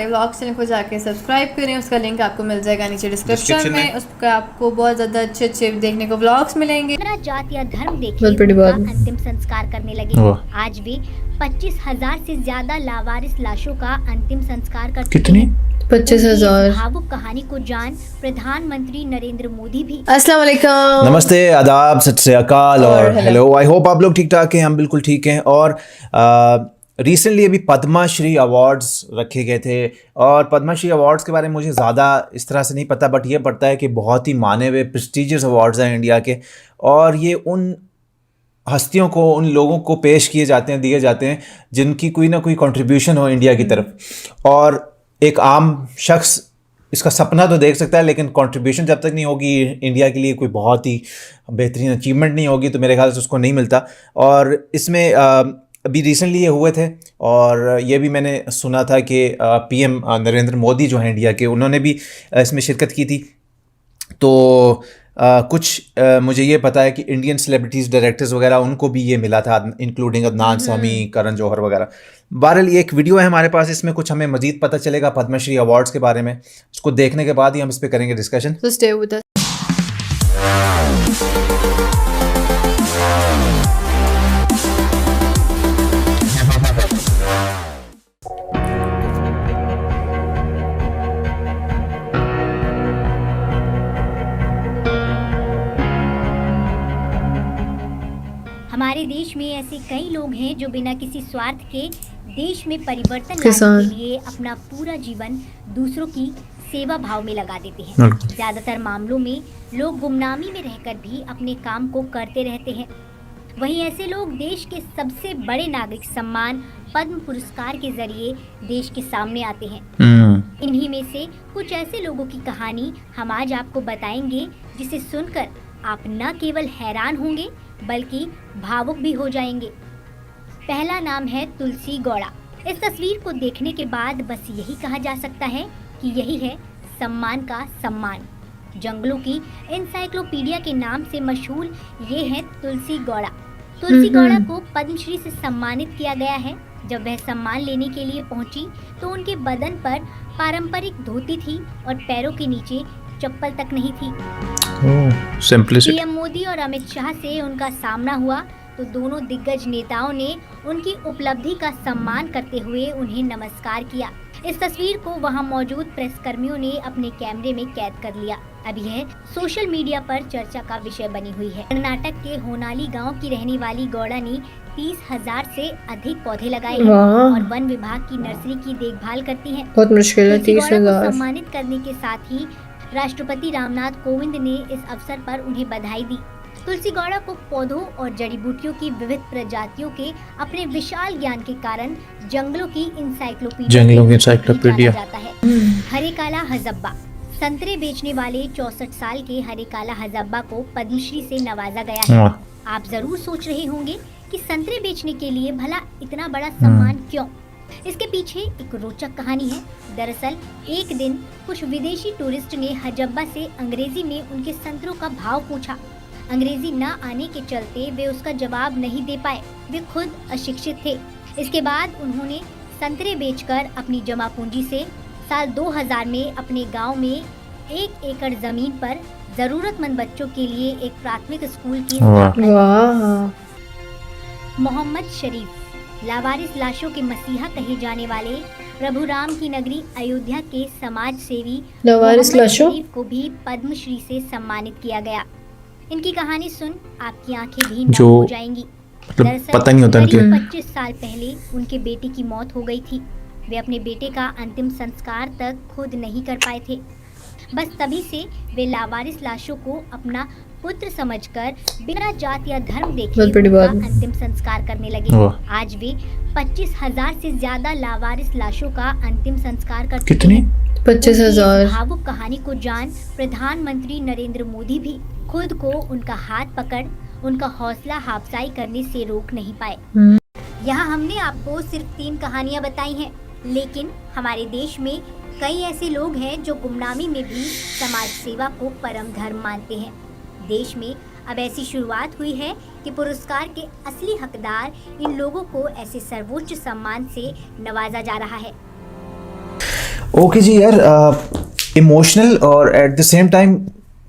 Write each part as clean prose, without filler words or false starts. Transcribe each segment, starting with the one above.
Vlogs channel को जाके subscribe करें, उसका लिंक आपको मिल जाएगा नीचे डिस्क्रिप्शन में। उसका आपको बहुत ज़्यादा अच्छे देखने को व्लॉग्स मिलेंगे। जात या धर्म देखिए उनका अंतिम संस्कार करने लगे। आज भी 25,000 से ज्यादा लावारिस लाशों का अंतिम संस्कार कर चुके हैं। 25,000 भावुक कहानी को जान प्रधानमंत्री नरेंद्र मोदी भी। अस्सलाम वालेकुम, नमस्ते, आदाब, सत श्री अकाल और हेलो। आई होप आप लोग ठीक ठाक हैं, हम बिल्कुल ठीक हैं। और रिसेंटली अभी पद्मा श्री अवार्ड्स रखे गए थे और पद्मा श्री अवार्ड्स के बारे में मुझे ज़्यादा इस तरह से नहीं पता, बट ये पता है कि बहुत ही माने हुए प्रेस्टीजियस अवार्ड्स हैं इंडिया के, और ये उन हस्तियों को, उन लोगों को पेश किए जाते हैं, दिए जाते हैं जिनकी कोई ना कोई कंट्रीब्यूशन हो इंडिया की तरफ। और एक आम शख्स इसका सपना तो देख सकता है, लेकिन कंट्रीब्यूशन जब तक नहीं होगी इंडिया के लिए, कोई बहुत ही बेहतरीन अचीवमेंट नहीं होगी, तो मेरे ख्याल से उसको नहीं मिलता। और इसमें अभी रिसेंटली ये हुए थे, और ये भी मैंने सुना था कि पीएम नरेंद्र मोदी जो हैं इंडिया के, उन्होंने भी इसमें शिरकत की थी। तो कुछ मुझे ये पता है कि इंडियन सेलिब्रिटीज़, डायरेक्टर्स वगैरह, उनको भी ये मिला था, इंक्लूडिंग अदनान सामी, करण जौहर वगैरह। बहरहाल ये एक वीडियो है हमारे पास, इसमें कुछ हमें मज़ीद पता चलेगा पद्मश्री अवार्ड्स के बारे में। उसको देखने के बाद ही हम इस पर करेंगे discussion. So stay with us. हमारे देश में ऐसे कई लोग हैं जो बिना किसी स्वार्थ के देश में परिवर्तन लाने के लिए अपना पूरा जीवन दूसरों की सेवा भाव में लगा देते हैं। ज्यादातर मामलों में लोग गुमनामी में रहकर भी अपने काम को करते रहते हैं। वहीं ऐसे लोग देश के सबसे बड़े नागरिक सम्मान पद्म पुरस्कार के जरिए देश के सामने आते हैं। इन्हीं में से कुछ ऐसे लोगों की कहानी हम आज आपको बताएंगे, जिसे सुनकर आप न केवल हैरान होंगे बल्कि भावुक भी हो जाएंगे। पहला नाम है तुलसी गौड़ा। इस तस्वीर को देखने के बाद बस यही कहा जा सकता है कि यही है सम्मान का सम्मान। जंगलों की एनसाइक्लोपीडिया के नाम से मशहूर ये है तुलसी गौड़ा। तुलसी गौड़ा को पद्मश्री से सम्मानित किया गया है। जब वह सम्मान लेने के लिए पहुंची तो उनके बदन पर पारंपरिक धोती थी और पैरों के नीचे चप्पल तक नहीं थी। पीएम मोदी और अमित शाह से उनका सामना हुआ तो दोनों दिग्गज नेताओं ने उनकी उपलब्धि का सम्मान करते हुए उन्हें नमस्कार किया। इस तस्वीर को वहां मौजूद प्रेस कर्मियों ने अपने कैमरे में कैद कर लिया। अब यह सोशल मीडिया पर चर्चा का विषय बनी हुई है। कर्नाटक के होनाली गांव की रहने वाली गौड़ा ने 30,000 से अधिक पौधे लगाए हैं और वन विभाग की नर्सरी की देखभाल करती हैं। बहुत मुश्किल है 30,000 को सम्मानित करने के साथ ही राष्ट्रपति रामनाथ कोविंद ने इस अवसर पर उन्हें बधाई दी। तुलसी गौड़ा को पौधों और जड़ी बूटियों की विविध प्रजातियों के अपने विशाल ज्ञान के कारण जंगलों की इंसाइक्लोपीडिया जाता है। हरे काला हजब्बा। संतरे बेचने वाले 64 साल के हरे काला हजब्बा को पद्मश्री से नवाजा गया है। आप जरूर सोच रहे होंगे कि संतरे बेचने के लिए भला इतना बड़ा सम्मान क्यों? इसके पीछे एक रोचक कहानी है। दरअसल एक दिन कुछ विदेशी टूरिस्ट ने हजब्बा से अंग्रेजी में उनके संतरों का भाव पूछा। अंग्रेजी न आने के चलते वे उसका जवाब नहीं दे पाए। वे खुद अशिक्षित थे। इसके बाद उन्होंने संतरे बेचकर अपनी जमा पूंजी से साल 2000 में अपने गांव में 1 एकड़ जमीन पर जरूरतमंद बच्चों के लिए एक प्राथमिक स्कूल की स्थापना की। मोहम्मद शरीफ। लावारिस लाशों के मसीहा कहे जाने वाले प्रभु राम की नगरी अयोध्या के समाज सेवी लावारिस लाशों को भी पद्मश्री से सम्मानित किया गया। इनकी कहानी सुन आपकी आंखें भी नम हो जाएंगी। दरअसल पता नहीं होता 25 साल पहले उनके बेटे की मौत हो गई थी। वे अपने बेटे का अंतिम संस्कार तक खुद नहीं कर पाए थे। बस तभी से वे लावारिस लाशों को अपना पुत्र समझकर बिना जात या धर्म देखे उनका अंतिम संस्कार करने लगे। आज भी 25,000 से ज्यादा लावारिस लाशों का अंतिम संस्कार कर चुके हैं। 25,000। भावुक कहानी को जान प्रधानमंत्री नरेंद्र मोदी भी खुद को उनका हाथ पकड़ उनका हौसला अफजाई करने से रोक नहीं पाए। यहाँ हमने आपको सिर्फ 3 कहानियाँ बताई हैं, लेकिन हमारे देश में कई ऐसे लोग हैं जो गुमनामी में भी समाज सेवा को परम धर्म मानते हैं। देश में अब ऐसी शुरुआत हुई है कि पुरस्कार के असली हकदार इन लोगों को ऐसे सर्वोच्च सम्मान से नवाजा जा रहा है। ओके जी यार, इमोशनल और एट द सेम टाइम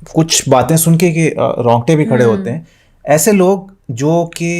कुछ बातें सुन के कि रोंगटे भी खड़े होते हैं। ऐसे लोग जो कि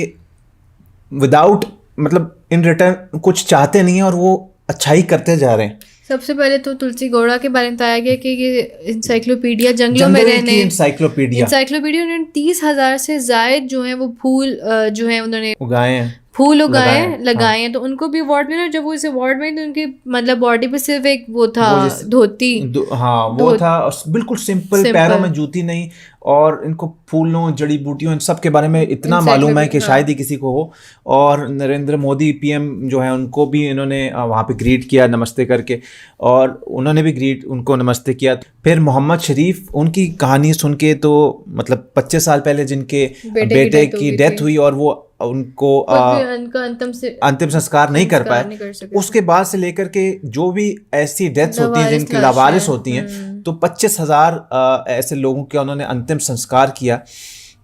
विदाउट मतलब इन रिटर्न कुछ चाहते नहीं है और वो अच्छाई करते जा रहे हैं। सबसे पहले तो तुलसी गौड़ा के बारे में बताया गया कि ये इंसाइक्लोपीडिया जंगलों में रहने इंसाइक्लोपीडिया उन्होंने 30,000 से जायद जो है वो फूल जो है उन्होंने उगाए हैं, फूल लगाए हैं। तो उनको भी अवार्ड मिला। जब वो इस अवार्ड में तो उनकी मतलब बॉडी पे सिर्फ एक वो था धोती, हाँ वो था बिल्कुल सिंपल, पैरों में जूती नहीं, और इनको फूलों जड़ी बूटियों इन सब के बारे में इतना मालूम है कि शायद ही किसी को हो। और नरेंद्र मोदी पीएम जो है उनको भी इन्होंने वहाँ पे ग्रीट किया नमस्ते करके, और उन्होंने भी उनको नमस्ते किया। फिर मोहम्मद शरीफ, उनकी कहानी सुन के तो मतलब 25 साल पहले जिनके बेटे की डेथ हुई और वो उनको अंतिम संस्कार नहीं कर पाए, उसके बाद से लेकर के जो भी ऐसी डेथ्स होती हैं जिनकी लावारिस होती हैं, तो 25,000 ऐसे लोगों का उन्होंने अंतिम संस्कार किया।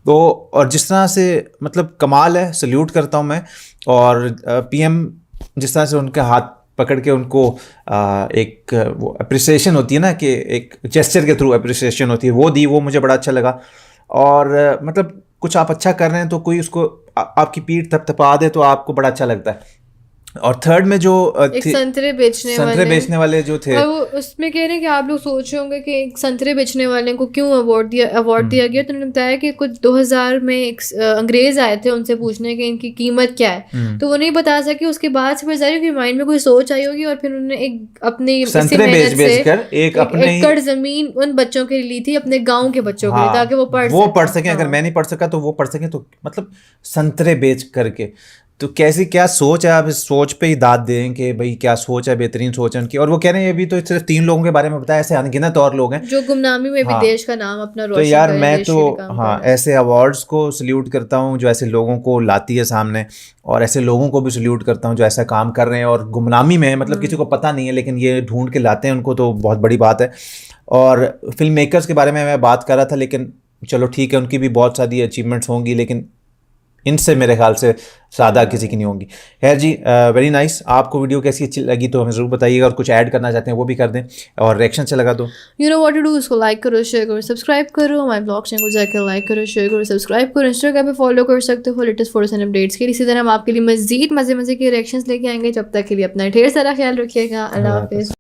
तो और जिस तरह से मतलब कमाल है, सल्यूट करता हूँ मैं। और पीएम जिस तरह से उनके हाथ पकड़ के उनको एक वो अप्रिसिएशन होती है ना, कि एक जेस्चर के थ्रू अप्रिसिएशन होती है, वो दी, वो मुझे बड़ा अच्छा लगा। और मतलब कुछ आप अच्छा कर रहे हैं तो कोई उसको आपकी पीठ थपथपा दे तो आपको बड़ा अच्छा लगता है। और थर्ड में जो एक संतरे बेचने वाले जो थे, और वो उसमें कह रहे हैं कि आप लोग सोच रहे होंगे कि एक संतरे बेचने वाले को क्यों अवार्ड दिया गया। तो उन्होंने बताया कि कुछ 2000 में एक अंग्रेज आए थे उनसे पूछने कि इनकी कीमत क्या है, तो वो नहीं बता सके। उसके बाद से फिर माइंड में कोई सोच आई होगी और फिर उन्होंने एक अपनी संतरे बेचकर एक एकड़ जमीन उन बच्चों के लिए ली थी, अपने गाँव के बच्चों के लिए, ताकि वो पढ़ सके। अगर मैं नहीं पढ़ सका तो वो पढ़ सके। तो मतलब संतरे बेच करके, तो कैसी क्या सोच है, आप इस सोच पे ही दाद दें कि भाई क्या सोच है, बेहतरीन सोच है उनकी। और वो कह रहे हैं अभी तो सिर्फ 3 लोगों के बारे में बताया, ऐसे अनगिनत और लोग हैं जो गुमनामी में भी देश का नाम अपना रोशन तो यार मैं तो ऐसे अवार्ड्स को सल्यूट करता हूँ जो ऐसे लोगों को लाती है सामने, और ऐसे लोगों को भी सल्यूट करता हूँ जो ऐसा काम कर रहे हैं और गुमनामी में मतलब किसी को पता नहीं है लेकिन ये ढूंढ के लाते हैं उनको, तो बहुत बड़ी बात है। और फिल्म मेकर्स के बारे में मैं बात कर रहा था, लेकिन चलो ठीक है, उनकी भी बहुत सारी अचीवमेंट्स होंगी, लेकिन इनसे मेरे ख्याल से ज़्यादा किसी की नहीं होंगी। खैर जी, वेरी नाइस। आपको वीडियो कैसी अच्छी लगी तो हमें ज़रूर बताइएगा, और कुछ ऐड करना चाहते हैं वो भी कर दें, और रिएक्शन से लगा दो। You know what to do, उसको लाइक करो, शेयर करो, सब्सक्राइब करो। हमारे ब्लॉग चैनल को जाकर लाइक करो, शेयर करो, सब्सक्राइब करो। इंस्टाग्राम पे फॉलो कर सकते हो लेटेस्ट फोटोज एंड अपडेट्स के। इसी तरह हम आपके लिए मज़ीद मज़े के रिएक्शंस लेके आएंगे। जब तक के लिए अपना ढेर सारा ख्याल रखिएगा। अल्लाह हाफिज़।